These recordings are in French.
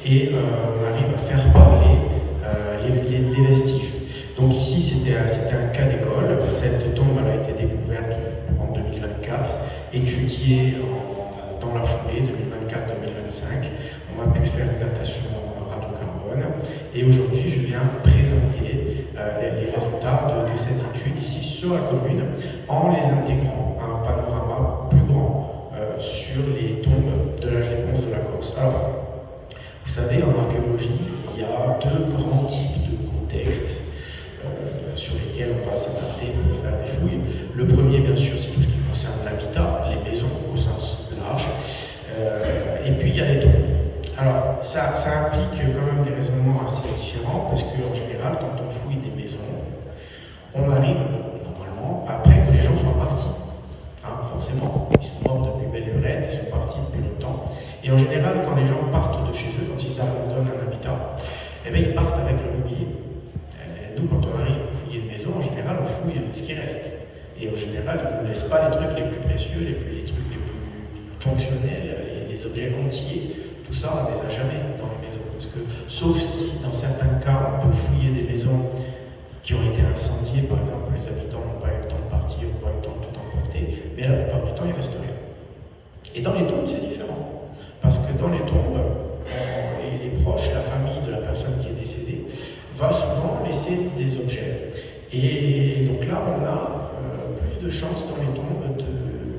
et on arrive à faire parler les vestiges. Donc ici, c'était un cas d'école. Cette tombe a été découverte en 2024, étudiée dans la foulée, 2024-2025. On a pu faire une datation radiocarbone. Et aujourd'hui, je viens présenter les résultats de cette étude ici sur la commune, en les intégrant à un panorama plus grand sur les tombes de l'âge du bronze de la Corse. Alors, vous savez, en archéologie, il y a deux grands types de contextes sur lesquels on va s'attarder pour faire des fouilles. Le premier, bien sûr, c'est tout ce qui concerne l'habitat, les maisons au sens large, et puis il y a les tombes. Alors, ça implique quand même des raisonnements assez différents, parce qu'en général, quand on fouille des maisons, on arrive, normalement, après que les gens soient partis. Forcément, ils sont morts depuis belle lurette, ils sont partis depuis longtemps. Et en général, quand les gens partent de chez eux, quand ils abandonnent un habitat, eh bien, ils partent avec le mobilier. Nous, quand on arrive pour fouiller une maison, en général, on fouille ce qui reste. Et en général, ils ne laissent pas les trucs les plus précieux, les trucs les plus fonctionnels, les objets entiers. Tout ça, on ne les a jamais dans les maisons. Parce que, sauf si, dans certains cas, on peut fouiller des maisons qui ont été incendiées, par exemple, les habitants n'ont pas eu le temps de partir, n'ont pas eu le temps de tout emporter, mais la plupart du temps, il reste rien. Et dans les tombes, c'est différent. Parce que dans les tombes, les proches, la famille de la personne qui est décédée, va souvent laisser des objets. Et donc là, on a plus de chances dans les tombes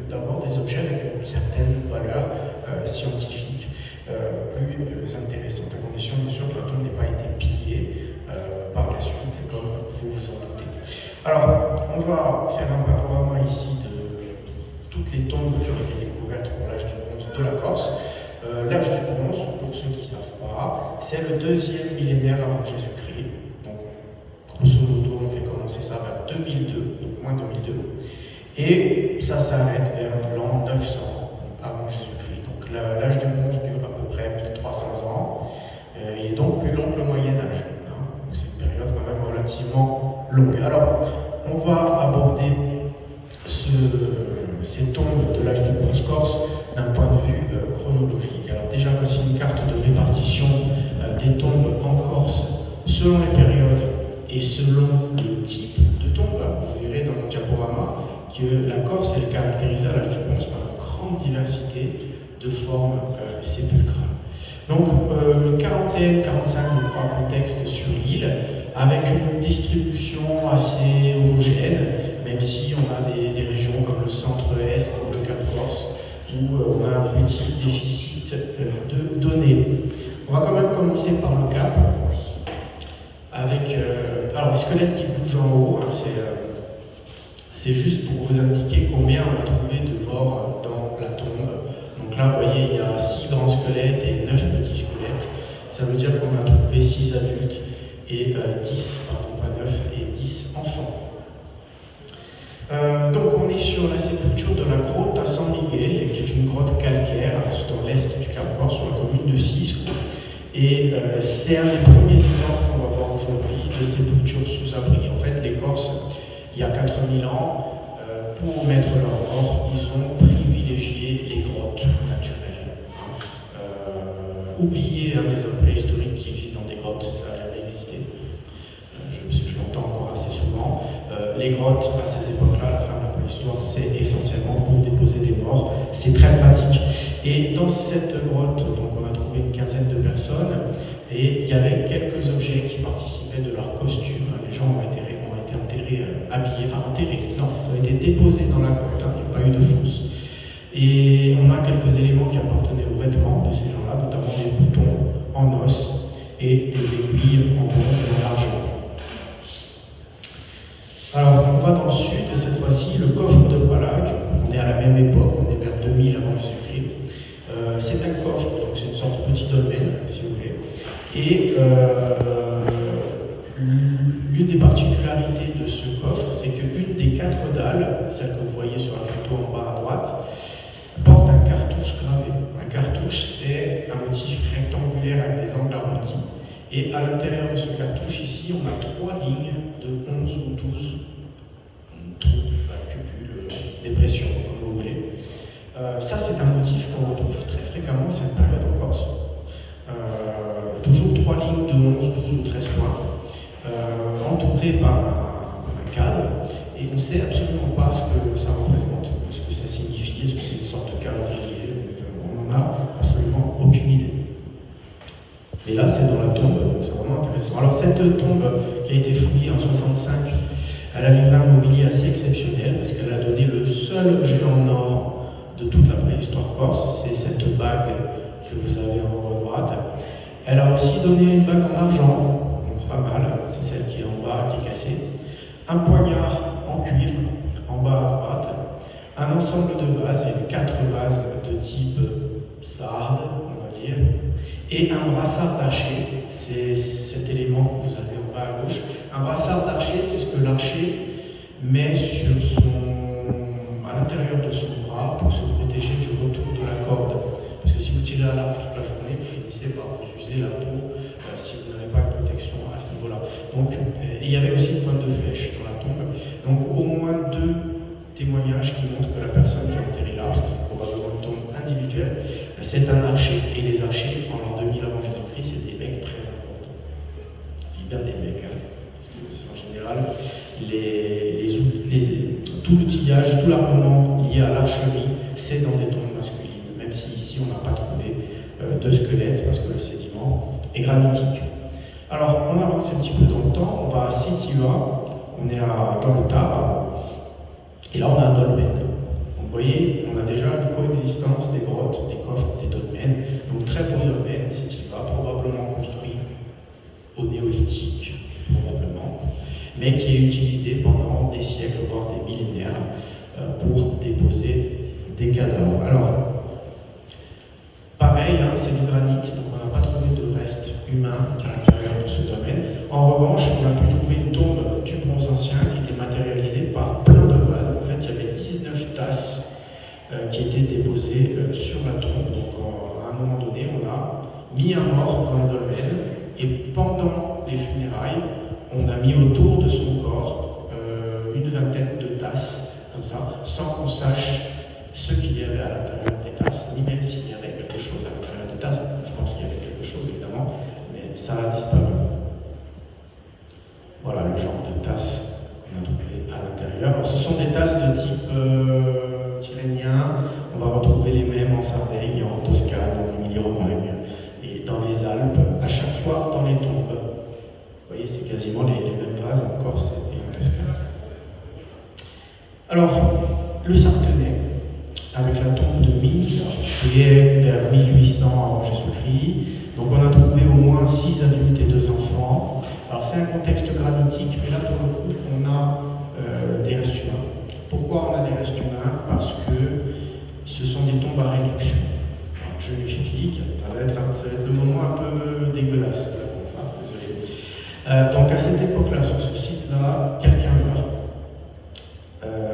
d'avoir des objets avec une certaine valeur scientifique plus intéressante, à condition bien sûr que la tombe n'ait pas été pillée par la suite, comme vous vous en doutez. Alors, on va faire un panorama ici de toutes les tombes qui ont été découvertes pour l'âge du bronze de la Corse. L'âge du bronze, pour ceux qui ne savent pas, c'est le 2e millénaire avant Jésus-Christ. Donc, grosso modo, on fait commencer ça vers 2002, donc moins 2002. Et ça s'arrête vers l'an 900 avant Jésus-Christ. Donc, l'âge du bronze dure à peu près 1300 ans. Et donc plus long que le Moyen-Âge. Donc, c'est une période quand même relativement longue. Alors, on va aborder ces tombes de l'âge du bronze corse d'un point de vue chronologique. Alors déjà, voici une carte de répartition des tombes en Corse selon les périodes et selon le type de tombe. Vous verrez dans le diaporama que la Corse est caractérisée à l'âge du bronze par une grande diversité de formes sépulcrales. Donc, le 40e, 45, je crois, contexte sur l'île, avec une distribution assez homogène, même si on a des régions comme le centre-est, le Cap-Corse, où on a un petit déficit de données. On va quand même commencer par le Cap, avec alors les squelettes qui bougent en haut, hein, c'est juste pour vous indiquer combien on a trouvé de morts dans la tombe. Donc là, vous voyez, il y a 6 grands squelettes et 9 petits squelettes. Ça veut dire qu'on a trouvé 6 adultes et 10, pardon, pas 9, et 10 enfants. Donc on est sur la sépulture de la grotte à San Miguel, qui est une grotte calcaire dans l'est du Cap-Corse, sur la commune de Sisco. Et c'est un des premiers exemples qu'on va voir aujourd'hui de sépulture sous abri. En fait, les Corses, il y a 4000 ans, pour mettre leurs morts, ils ont privilégié les grottes naturelles. Oubliez les hommes préhistoriques qui vivent dans des grottes, ça n'a jamais existé. Je l'entends encore assez souvent. Les grottes, à ces époques-là, à la fin de la préhistoire, c'est essentiellement pour déposer des morts. C'est très pratique. Et dans cette grotte, donc, on a trouvé une quinzaine de personnes, et il y avait quelques objets qui participaient de leur costume. Les gens ont été enterrés, habillés, enfin enterrés, non, ils ont été déposés dans la grotte, il n'y a pas eu de fosse. Et on a quelques éléments qui appartenaient aux vêtements de ces gens-là, notamment des boutons en os et des aiguilles en bronze et en argent. Alors, on va dans le sud, et cette fois-ci, le coffre de Palage. On est à la même époque, on est vers 2000 avant Jésus-Christ. C'est un coffre, donc c'est une sorte de petit dolmen, si vous voulez. Et l'une des particularités de ce coffre, c'est qu'une des 4 dalles, celle que vous voyez sur la photo en bas à droite, porte un cartouche gravé. Un cartouche, c'est un motif rectangulaire avec des angles arrondis. Et à l'intérieur de ce cartouche, ici, on a 3 lignes de 11 ou 12 trous, cupules, dépressions, comme vous voulez. Ça, c'est un motif qu'on retrouve très fréquemment à cette période en Corse. 3 lignes de 11, 12 ou 13 points, entourées par un cadre, et on ne sait absolument pas ce que ça représente, ce que ça signifie, est-ce que c'est une sorte de calendrier, on n'en a absolument aucune idée. Mais là, c'est dans la tombe, donc c'est vraiment intéressant. Alors cette tombe qui a été fouillée en 65, elle a livré un mobilier assez exceptionnel, parce qu'elle a donné le seul objet en or de toute la préhistoire corse, c'est cette bague que vous avez en haut à droite. Elle a aussi donné une bague en argent, donc c'est pas mal, c'est celle qui est en bas, qui est cassée. Un poignard en cuivre, en bas à droite. Un ensemble de vases, il y a 4 vases de type sarde, on va dire. Et un brassard d'archer, c'est cet élément que vous avez en bas à gauche. Un brassard d'archer, c'est ce que l'archer met à l'intérieur de son bras pour se protéger du retour de la corde. Parce que si vous tirez à l'arc toute la journée, vous finissez par vous user la peau si vous n'avez pas une protection à ce niveau-là. Donc, il y avait aussi une pointe de flèche dans la tombe. Donc, au moins 2 témoignages qui montrent que la personne qui est enterrée là, parce que c'est probablement une tombe individuelle, c'est un archer. Et les archers, en l'an 2000 avant Jésus-Christ, c'est des mecs très importants. Bien des mecs, hein. Parce que en général, tout l'outillage, tout l'armement lié à l'archerie, c'est dans des tombes masculines, même si ici on n'a pas trouvé de squelette, parce que le sédiment est granitique. Alors, on avance un petit peu dans le temps, on va à Sitiva, on est dans le Tard, et là on a un dolmen. Donc, vous voyez, on a déjà une coexistence des grottes, des coffres, des dolmens. Donc très beau dolmen, Sitiva, probablement construit au néolithique, probablement, mais qui est utilisé pendant des siècles, voire des millénaires, pour déposer des cadavres. Alors, pareil, hein, c'est du granit, donc on n'a pas trouvé de restes humains à l'intérieur de ce domaine. En revanche, on a pu trouver une tombe du bronze ancien qui était matérialisée par plein de vases. En fait, il y avait 19 tasses qui étaient déposées sur la tombe. Donc, à un moment donné, on a mis un mort dans le dolmen, et pendant les funérailles, on a mis autour de son corps une vingtaine de tasses, comme ça, sans qu'on sache ce qu'il y avait à l'intérieur des tasses, ni même s'il y avait quelque chose à l'intérieur des tasses. Je pense qu'il y avait quelque chose, évidemment, mais ça a disparu. Voilà le genre de tasses qu'on a trouvé à l'intérieur. Alors, ce sont des tasses de type tyrrhénien. On va retrouver les mêmes en Sardaigne, en Toscane, en Émilie-Romagne, et dans les Alpes, à chaque fois dans les tombes. Vous voyez, c'est quasiment les mêmes vases en Corse et en Toscane. Alors, le Sartenay, avec la tombe de Mise, qui est vers 1800 avant Jésus-Christ. Donc on a trouvé au moins 6 adultes et 2 enfants. Alors c'est un contexte granitique, mais là pour le coup on a des restes humains. Pourquoi on a des restes humains? Parce que ce sont des tombes à réduction. Alors, je m'explique, ça va être le moment un peu dégueulasse. Enfin, désolé. Donc à cette époque-là, sur ce site-là, quelqu'un meurt.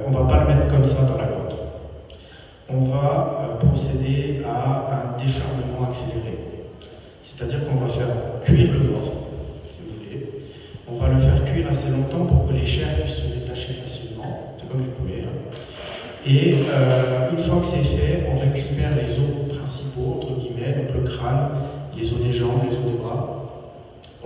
On ne va pas le mettre comme ça dans la grotte. On va procéder à un décharnement accéléré. C'est-à-dire qu'on va faire cuire le mort, si vous voulez. On va le faire cuire assez longtemps pour que les chairs puissent se détacher facilement, c'est comme du poulet. Et une fois que c'est fait, on récupère les os principaux, entre guillemets, donc le crâne, les os des jambes, les os des bras.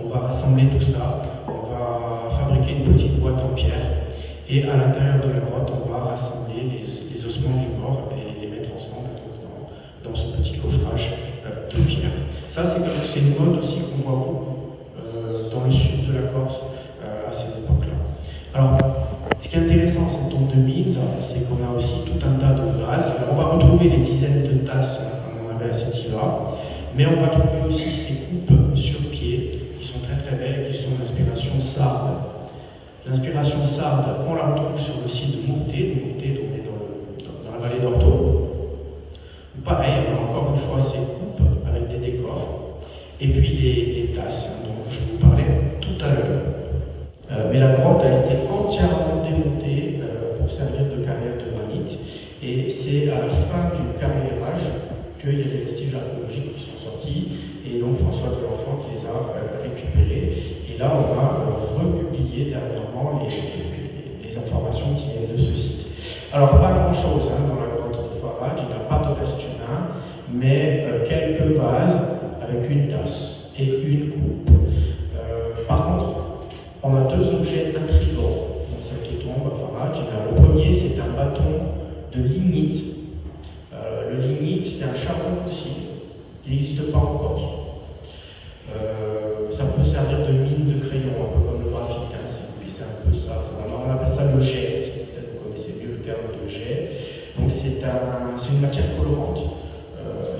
On va rassembler tout ça, on va fabriquer une petite boîte en pierre, et à l'intérieur de la grotte, on va rassembler les ossements du mort et les mettre ensemble dans ce petit coffrage de pierre. Ça, c'est une mode aussi qu'on voit beaucoup dans le sud de la Corse à ces époques-là. Alors, ce qui est intéressant dans cette tombe de Mise, c'est qu'on a aussi tout un tas de vases. Alors, on va retrouver les dizaines de tasses comme on avait à Sitiva, mais on va trouver aussi ces coupes sur pied qui sont très très belles et qui sont d'inspiration sarde. L'inspiration sarde, on la retrouve sur le site de Mourté. Mourté, on est dans la vallée d'Orto. Pareil, on a encore une fois ces coupes avec des décors, et puis les tasses dont je vous parlais tout à l'heure. Mais la grotte a été entièrement démontée pour servir de carrière de granit, et c'est à la fin du carriérage qu'il y a des vestiges archéologiques qui sont sortis, et donc François de l'Enfant qui les a récupérés. Et là, on va republier dernièrement les informations qui viennent de ce site. Alors, pas grand-chose dans la grotte de Farage, il n'y a pas de reste humain, mais quelques vases avec une tasse et une coupe. Par contre, on a deux objets intrigants dans cette tombe à Faraj. Le premier, c'est un bâton de lignite. Le lignite, c'est un charbon fossile qui n'existe pas en Corse. Ça peut servir de mine de crayon, un peu comme le graphite, hein, si vous voulez, c'est un peu ça. On appelle ça le jet, peut-être vous connaissez mieux le terme de jet. Donc c'est une matière colorante.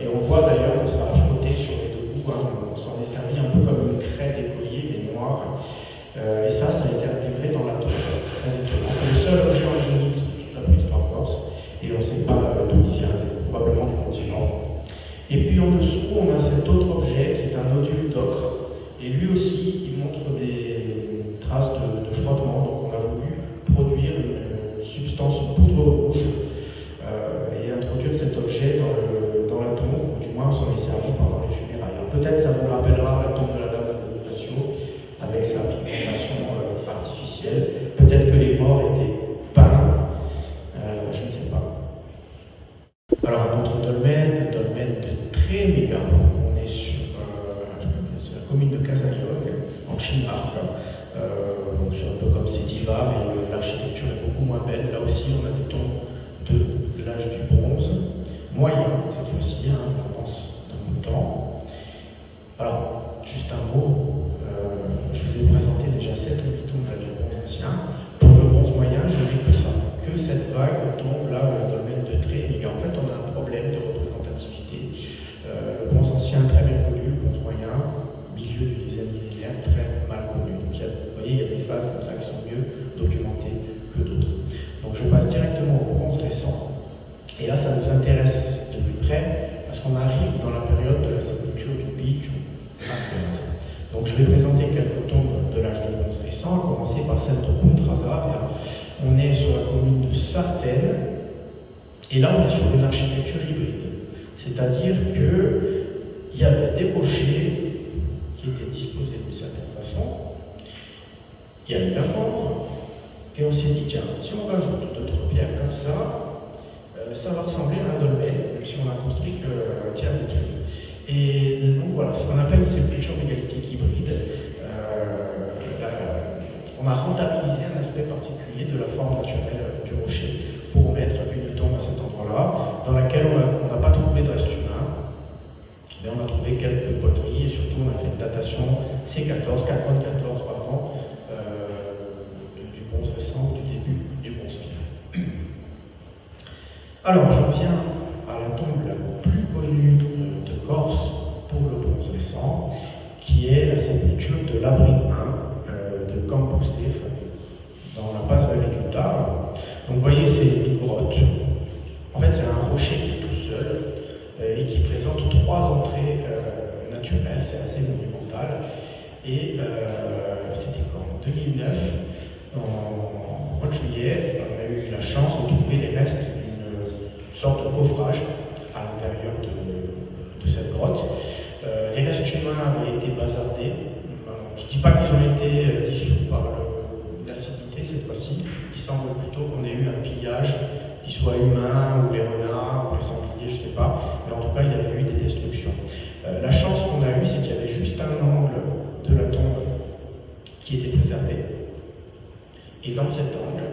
Et on voit d'ailleurs que ça a flotté sur les deux bouts, hein. On s'en est servi un peu comme une craie d'écolier, mais noire. Et ça a été intégré dans la tombe. Très étonnant. C'est le seul objet en lignite de la préhistoire corse, et on ne sait pas d'où il vient, probablement du continent. Et puis en dessous, on a cet autre objet qui est un nodule d'ocre, et lui aussi, il montre des traces de frottement. Donc on a voulu produire une substance, une poudre rouge, et introduire cet objet dans la tombe, ou du moins on s'en est servi pendant les funérailles. Peut-être ça vous rappellera la tombe de la Dame de Bonifacio, avec sa pigmentation artificielle. Peut-être que les morts étaient peints, je ne sais pas. Alors un autre dolmen, le dolmen de Trémiga. On est sur la commune de Casaglione, en Cimarca. Donc c'est un peu comme Sédiva, mais l'architecture est beaucoup moins belle. Là aussi, on a des tombes de l'âge du bronze, moyen cette fois-ci, hein, on commence dans le temps. Alors, juste un mot, je vous ai présenté déjà 7 ou 8 tombes du bronze ancien. Pour le bronze moyen, je n'ai que ça, que cette vague tombe là dans le domaine de Trémiga. En fait, on a un problème de représentativité. Le bronze ancien, très bien connu, le bronze moyen, milieu du deuxième millénaire, très mal connu. Donc, vous voyez, il y a des phases comme ça qui sont mieux documentées que d'autres. Donc, je passe directement au bronze récent. Et là, ça nous intéresse de plus près, parce qu'on arrive dans la période de la sépulture du Pic. Donc, je vais présenter quelques tombes de l'âge de bronze récent, à commencer par celle de Contrasavia. On est sur la commune de Sartène, et là, on est sur une architecture hybride. C'est-à-dire qu'il y avait des rochers qui étaient disposés d'une certaine façon, il y a eu un membre, et on s'est dit, tiens, si on rajoute d'autres pierres comme ça va ressembler à un dolmen, même si on a construit le tiers de truc. Et donc voilà, ce qu'on appelle une sépulture mégalithique hybride. On a rentabilisé un aspect particulier de la forme naturelle du rocher pour mettre une tombe à cet endroit-là, dans laquelle on n'a pas trouvé de restes humains, mais on a trouvé quelques poteries, et surtout on a fait une datation C14, 414 pardon, du bronze récent, du début du bronze vif. Alors, j'en viens à la tombe la plus connue de Corse pour le bronze récent, qui est la sépulture de Labrine I de Campo Stefano, dans la basse vallée du Tard. Donc, vous voyez, c'est une grotte. En fait, c'est un rocher qui est tout seul et qui présente 3 entrées naturelles. C'est assez monumental. Et c'était quand 2009, en mois de juillet, on a eu la chance de trouver les restes d'une sorte de coffrage à l'intérieur de cette grotte. Les restes humains avaient été bazardés. Je ne dis pas qu'ils ont été dissous par l'acidité cette fois-ci. Il semble plutôt qu'on ait eu un pillage, qu'il soit humain ou les renards ou les sangliers, je ne sais pas. Mais en tout cas, il y avait eu des destructions. La chance qu'on a eue, c'est qu'il y avait juste un angle de la tombe qui était préservé. Et dans cet angle,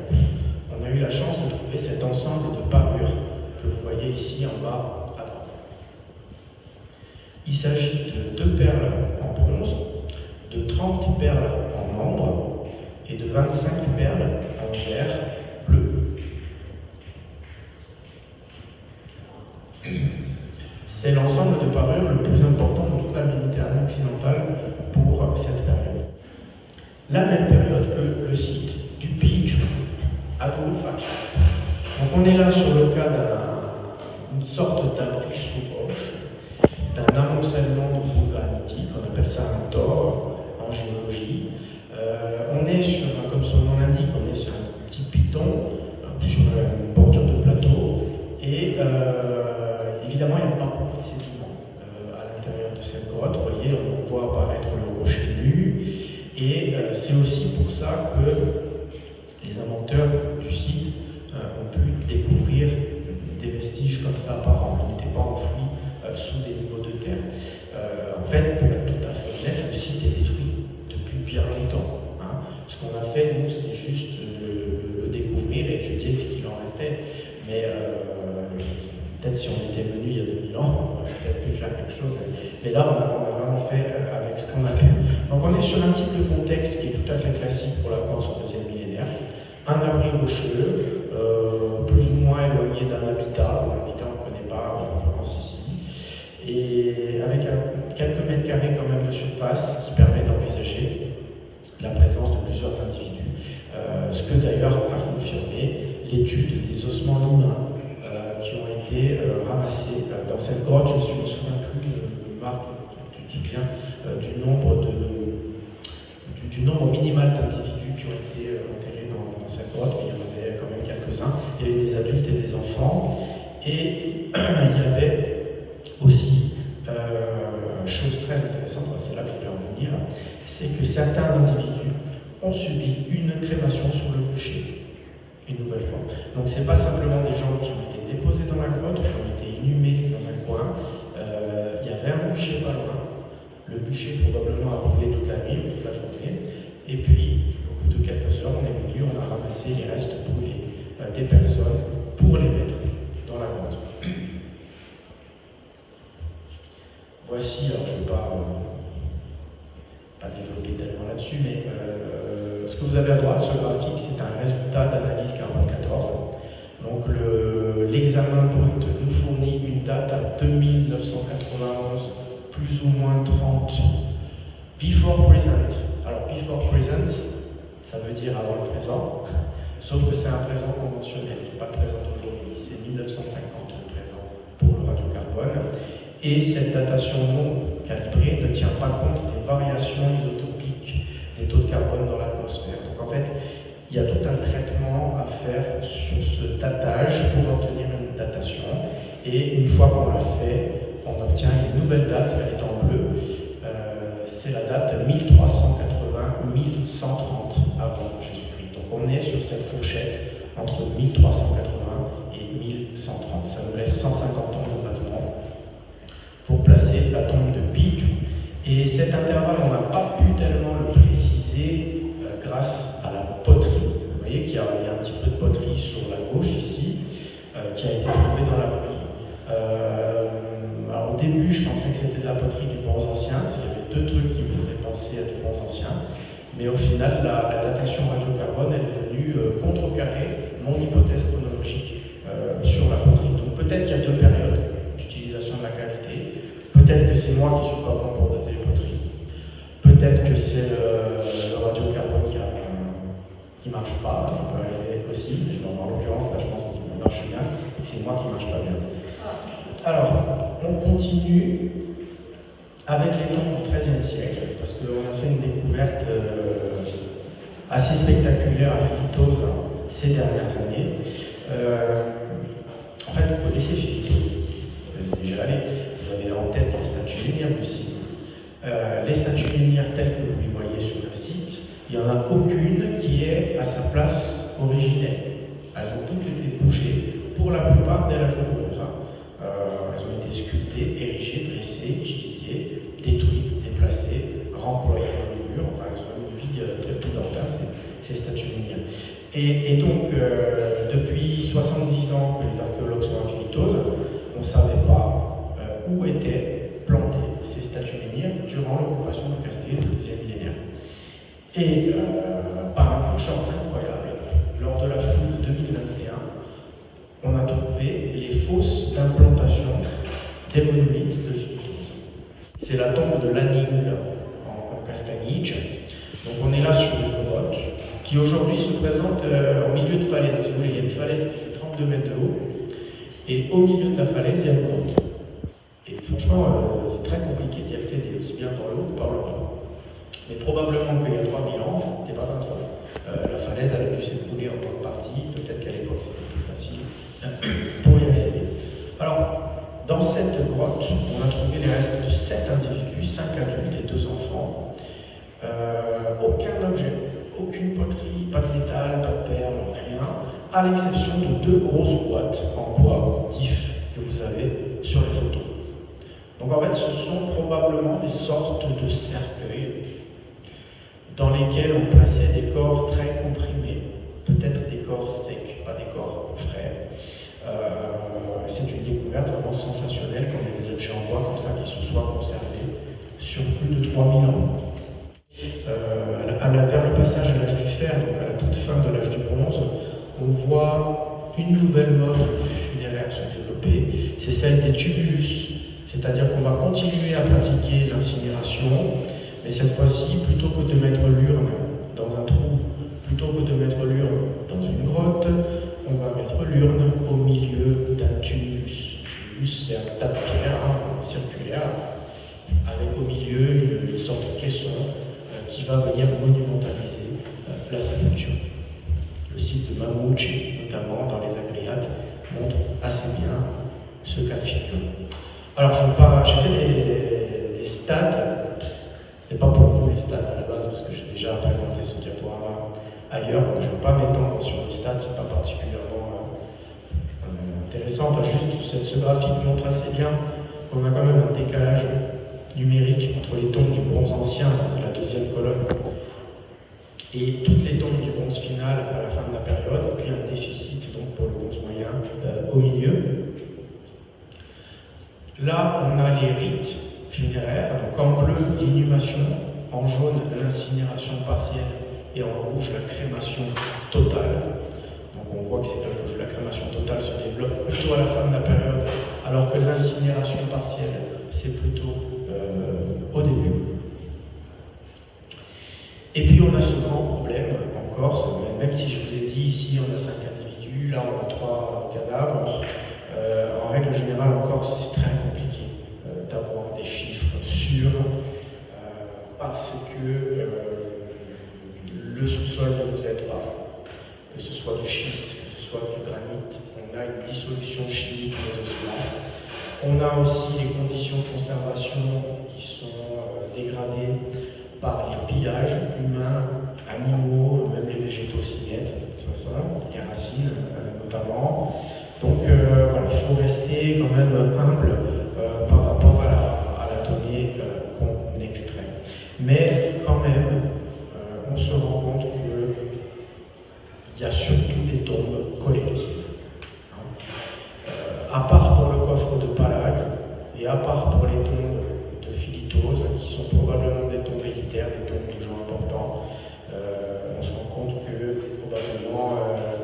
on a eu la chance de trouver cet ensemble de parures que vous voyez ici en bas à droite. Il s'agit de 2 perles en bronze, de 30 perles en ambre et de 25 perles en pierre bleue. C'est l'ensemble de parures le plus important de toute la Méditerranée occidentale pour cette période. La même période que le site du Pic à Bonifacio. Donc on est là sur le cas d'une sorte d'abri sous roche, d'un amoncellement de bouts granitiques, on appelle ça un tore en géologie. On est sur, comme son nom l'indique, on est sur un petit piton, sur une bordure de plateau, et évidemment il n'y a pas beaucoup de sédiments à l'intérieur de cette grotte. Vous voyez, on voit apparaître le rocher nu, et c'est aussi pour ça que les inventeurs du site ont pu découvrir des vestiges comme ça apparents, qui n'étaient pas enfouis sous des niveaux de terre. En fait, pour être tout à fait qu'on a fait, nous, c'est juste le découvrir et étudier ce qu'il en restait. Mais peut-être si on était venu il y a 2000 ans, on aurait peut-être pu faire quelque chose. Mais là, on a vraiment fait avec ce qu'on a pu. Donc on est sur un type de contexte qui est tout à fait classique pour la Corse au deuxième millénaire. Un abri rocheux, plus ou moins éloigné d'un habitat. L'habitat, on ne connaît pas, en l'occurrence ici. Et avec quelques mètres carrés quand même de surface qui permet d'envisager la présence de plusieurs individus. Ce que d'ailleurs a confirmé l'étude des ossements humains qui ont été ramassés dans cette grotte. Je ne me souviens plus, Marc, tu te souviens du nombre minimal d'individus qui ont été enterrés dans cette grotte, mais il y en avait quand même quelques-uns. Il y avait des adultes et des enfants. Et il y avait aussi, chose très intéressante, c'est là que je voulais en venir, c'est que certains individus ont subi une crémation sur le bûcher, une nouvelle fois. Donc c'est pas simplement des gens qui ont été déposés dans la grotte, qui ont été inhumés dans un coin. Il y avait un bûcher pas loin. Le bûcher probablement a brûlé toute la nuit, toute la journée. Et puis, au bout de quelques heures, on est venu, on a ramassé les restes brûlés des personnes pour les mettre dans la grotte. Voici, alors je ne vais pas développer tellement là-dessus, mais ce que vous avez à droite sur le graphique, c'est un résultat d'analyse carbone 14. Donc l'examen brut nous fournit une date à 2991, plus ou moins 30, before present. Alors before present, ça veut dire avant le présent, sauf que c'est un présent conventionnel, c'est pas le présent d'aujourd'hui, c'est 1950 le présent pour le radiocarbone. Et cette datation non calibrée ne tient pas compte des variations isotopiques des taux de carbone dans l'atmosphère. Donc en fait, il y a tout un traitement à faire sur ce datage pour obtenir une datation. Et une fois qu'on l'a fait, on obtient une nouvelle date, elle est en bleu. C'est la date 1380-1130 avant Jésus-Christ. Donc on est sur cette fourchette entre 1380 et 1130. Ça nous laisse 150 ans de battement pour placer la tombe de Pi. Et cet intervalle, on n'a pas pu tellement le préciser grâce à la poterie. Vous voyez qu'il y a un petit peu de poterie sur la gauche ici, qui a été trouvée dans la brûle. Alors au début, je pensais que c'était de la poterie du bronze ancien, parce qu'il y avait deux trucs qui me faisaient penser à du bronze ancien. Mais au final, la datation radiocarbone, elle est venue contrecarrer mon hypothèse chronologique sur la poterie. Donc peut-être qu'il y a deux périodes d'utilisation de la cavité. Peut-être que c'est moi qui suis pas bon pour dater les poteries. Peut-être que c'est le radiocarbone qui marche pas. Ça peut arriver aussi. Mais en l'occurrence, là, je pense qu'il marche bien et que c'est moi qui marche pas bien. Alors, on continue avec les tombes du XIIIe siècle, parce qu'on a fait une découverte assez spectaculaire à Philiptos ces dernières années. En fait, vous connaissez Philiptos, vous êtes déjà allé, vous avez en tête les statues menhirs du site. Les statues menhirs telles que vous les voyez sur le site, il n'y en a aucune qui est à sa place originelle. Elles ont toutes été bougées, pour la plupart dès l'âge de bronze. Elles ont été sculptées, érigées, dressées, utilisées, détruites, déplacées, remployées dans les murs. Enfin, elles ont une vie très dans ces statues menhirs. Et donc, depuis 70 ans que les archéologues sont à Philiptos, on ne savait pas où étaient plantées ces statues menhirs durant l'occupation de Castille du deuxième millénaire. Et par un coup de chance incroyable, lors de la foule de 2021, on a trouvé les fosses d'implantation des monolithes de Philiptos. C'est la tombe de Lanning en Castagnic. Donc on est là sur une grotte qui aujourd'hui se présente au milieu de falaise. Il y a une falaise qui fait 32 mètres de haut, et au milieu de la falaise, il y a une grotte. Et franchement, c'est très compliqué d'y accéder, aussi bien par le haut que par le bas. Mais probablement qu'il y a 3000 ans, c'était pas comme ça. La falaise, elle a dû s'écrouler en grande partie, peut-être qu'à l'époque c'était plus facile pour y accéder. Alors, dans cette grotte, on a trouvé les restes de 7 individus, 5 adultes et 2 enfants. Aucun objet, aucune poterie, pas de métal, pas de perles, rien, à l'exception de 2 grosses boîtes en bois DIF que vous avez sur les photos. Donc en fait, ce sont probablement des sortes de cercueils dans lesquels on plaçait des corps très comprimés, peut-être des corps secs, pas des corps frais. C'est une découverte vraiment sensationnelle quand il y a des objets en bois comme ça qui se soient conservés sur plus de 3000 ans. Vers le passage à l'âge du fer, donc à la toute fin de l'âge du bronze, on voit une nouvelle mode funéraire se développer, c'est celle des tubulus, c'est-à-dire qu'on va continuer à pratiquer l'incinération, mais cette fois-ci, plutôt que de mettre l'urne dans un trou, plutôt que de mettre l'urne dans une grotte, on va mettre l'urne au milieu d'un tumulus. Tumulus, c'est un tas de pierre circulaire, avec au milieu une sorte de caisson qui va venir monumentaliser la sépulture. Le site de Mamouche, notamment dans les Agriates, montre assez bien ce cas de figure. Alors, j'ai fait des stats, et pas pour vous les stats à la base, parce que j'ai déjà présenté ce diaporama ailleurs, donc je ne vais pas m'étendre sur les stats, c'est pas particulièrement intéressant. Juste, ce graphique montre assez bien qu'on a quand même un décalage numérique entre les tombes du bronze ancien, c'est la deuxième colonne, et toutes les tombes du bronze final à la fin de la période, et puis un déficit donc, pour le bronze moyen au milieu. Là, on a les rites funéraires, donc en bleu, l'inhumation, en jaune, l'incinération partielle, et en rouge, la crémation totale. Donc on voit que la crémation totale se développe plutôt à la fin de la période, alors que l'incinération partielle, c'est plutôt au début. Et puis on a ce grand problème en Corse, même si je vous ai dit ici on a 5 individus, là on a 3 cadavres, en règle générale en Corse c'est très compliqué d'avoir des chiffres sûrs parce que le sous-sol ne nous aide pas, que ce soit du schiste, que ce soit du granit, on a une dissolution chimique des ossements. On a aussi les conditions de conservation qui sont dégradées par les pillages humains, animaux, même les végétaux s'y mettent, les racines notamment. Donc voilà, il faut rester quand même humble par rapport à la donnée qu'on extrait. Mais quand même, on se rend compte qu'il y a surtout des tombes collectives. À part pour le coffre de Palag et à part pour les tombes de Philitose, qui sont probablement des tombes élitaires, des tombes de gens importants, on se rend compte que probablement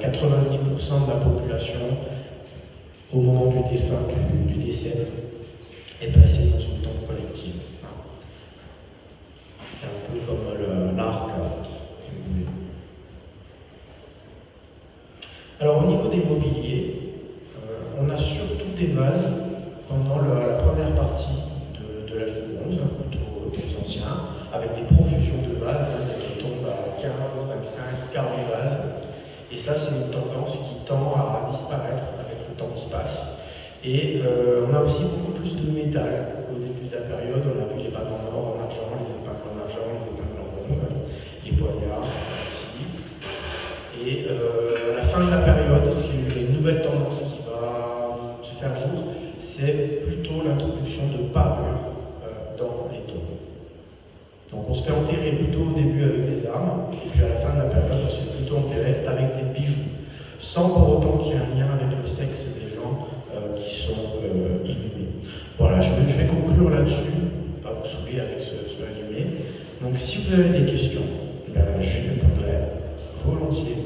90% de la population, au moment du décès, est placée dans une tombe collective. C'est un peu comme l'arc. Alors au niveau des mobiliers, on a surtout des vases pendant la première partie de l'âge de bronze, plutôt aux anciens, avec des profusions de vases, qui tombent à 15, 25, 40 vases. Et ça, c'est une tendance qui tend à disparaître avec le temps qui passe. Et on a aussi beaucoup plus de métal. Au début de la période, on a vu les bagues en or, en argent, les épingles en argent, les épingles en bronze, les poignards aussi. Et à la fin de la période, une nouvelle tendance qui va se faire jour, c'est plutôt l'introduction de parures dans les tombes. Donc on se fait enterrer plutôt au début avec des armes, et puis à la fin de la période, on se fait plutôt enterrer avec des bijoux, sans pour autant qu'il y ait un lien avec le sexe des gens qui sont inhumés. Voilà, je vais conclure là-dessus, pas vous saouler avec ce résumé. Donc si vous avez des questions, je répondrai volontiers.